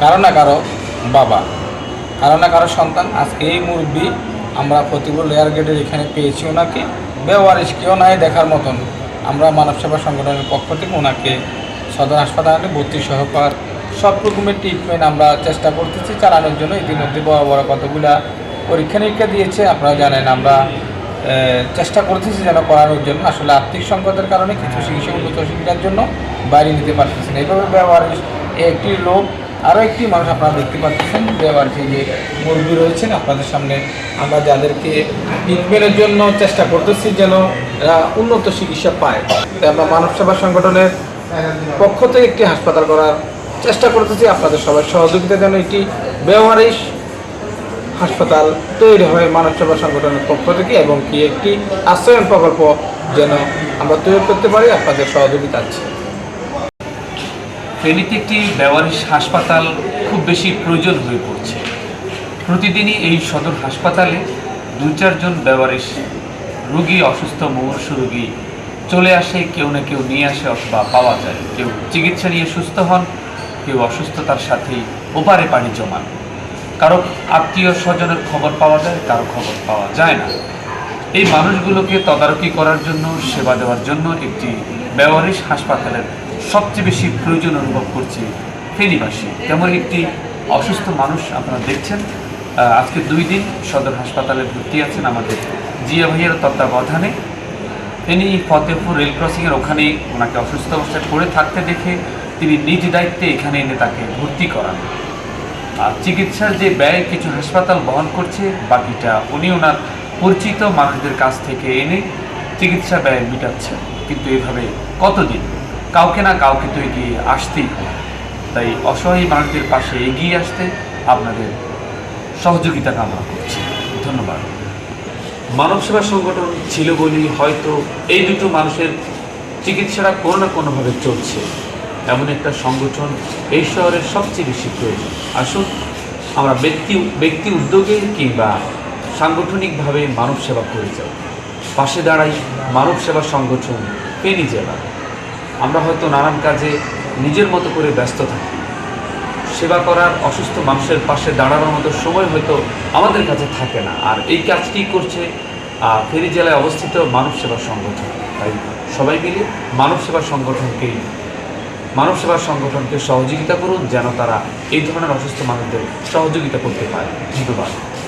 কারো না কারো বাবা, কারো না কারো সন্তান। আজকে এই মুরব্বী আমরা ফতিপুর লেয়ার গেটের এখানে পেয়েছি ওনাকে, বেওয়ারিশ কেউ নাই দেখার মতন। আমরা মানব সেবা সংগঠনের পক্ষ থেকে ওনাকে সদর হাসপাতালে ভর্তি সহকার সব রকমের ট্রিটমেন্ট আমরা চেষ্টা করতেছি চালানোর জন্য। ইতিমধ্যে বড় বড় কতগুলা পরীক্ষা নিরীক্ষা দিয়েছে, আপনারা জানেন। আমরা চেষ্টা করতেছি যেন করানোর জন্য। আসলে আর্থিক সংকটের কারণে কিছু চিকিৎসা উন্নত চিকিৎসার জন্য বাইরে নিতে পারতেছি না। এইভাবে বেওয়ারিশ একটি লোক, আরও একটি মানুষ আপনারা দেখতে পাচ্ছেন বেওয়ারিশে যে মুরগি রয়েছেন আপনাদের সামনে। আমরা যাদেরকে ট্রিটমেন্টের জন্য চেষ্টা করতেছি যেন এরা উন্নত চিকিৎসা পায়, তাই আমরা মানব সেবা সংগঠনের পক্ষ থেকে একটি হাসপাতাল করার চেষ্টা করতেছি। আপনাদের সবার সহযোগিতা যেন একটি বেওয়ারিশ হাসপাতাল তৈরি হয় মানব সেবা সংগঠনের পক্ষ থেকে, এবং কি একটি আশ্রয়ন প্রকল্প যেন আমরা তৈরি করতে পারি, আপনাদের সহযোগিতা আছে। ফেনীতে একটি বেওয়ারিশ হাসপাতাল খুব বেশি প্রয়োজন হয়ে পড়ছে। প্রতিদিনই এই সদর হাসপাতালে 2-4 জন বেওয়ারিশ রোগী, অসুস্থ মুমূর্ষু রোগী চলে আসে, কেউ না কেউ নিয়ে আসে অথবা পাওয়া যায়। কেউ চিকিৎসা নিয়ে সুস্থ হন, কেউ অসুস্থতার সাথেই ওপারে পানি জমান। কারো আত্মীয় স্বজনের খবর পাওয়া যায়, কারো খবর পাওয়া যায় না। এই মানুষগুলোকে তদারকি করার জন্য, সেবা দেওয়ার জন্য একটি বেওয়ারিশ হাসপাতালের সবচেয়ে বেশি প্রয়োজন অনুভব করছি ফেনীবাসী। তেমন একটি অসুস্থ মানুষ আপনারা দেখছেন, আজকে 2 দিন সদর হাসপাতালে ভর্তি আছেন আমাদের জিয়া ভাইয়ের তত্ত্বাবধানে। ফেনী ফতেপুর রেল ক্রসিংয়ের ওখানে ওনাকে অসুস্থ অবস্থায় পড়ে থাকতে দেখে তিনি নিজ দায়িত্বে এখানে এনে তাকে ভর্তি করান। আর চিকিৎসার যে ব্যয় কিছু হাসপাতাল বহন করছে, বাকিটা উনি ওনার পরিচিত মানুষদের কাছ থেকে এনে চিকিৎসা ব্যয় মেটাচ্ছেন। কিন্তু এভাবে কতদিন? কাউকে না কাউকে তো এগিয়ে আসতেই হবে। তাই অসহায় মানুষদের পাশে এগিয়ে আসতে আপনাদের সহযোগিতা কামনা করছি। ধন্যবাদ। মানব সেবা সংগঠন ছিল বলেই হয়তো এই দুটো মানুষের চিকিৎসাটা কোনো না কোনোভাবে চলছে। এমন একটা সংগঠন এই শহরের সবচেয়ে বেশি প্রয়োজন। আসুন আমরা ব্যক্তি উদ্যোগে কিংবা সাংগঠনিকভাবে মানব সেবা করে যাই, পাশে দাঁড়াই মানব সেবা সংগঠন ফেনী জেলা। আমরা হয়তো নানান কাজে নিজের মতো করে ব্যস্ত থাকি, সেবা করার, অসুস্থ মানুষের পাশে দাঁড়ানোর মতো সময় হয়তো আমাদের কাছে থাকে না। আর এই কাজটি করছে ফেনী জেলায় অবস্থিত মানব সেবা সংগঠন। তাই সবাই মিলে মানব সেবা সংগঠনকে সহযোগিতা করুন, যেন তারা এই ধরনের অসুস্থ মানুষদের সহযোগিতা করতে পারে। ধন্যবাদ।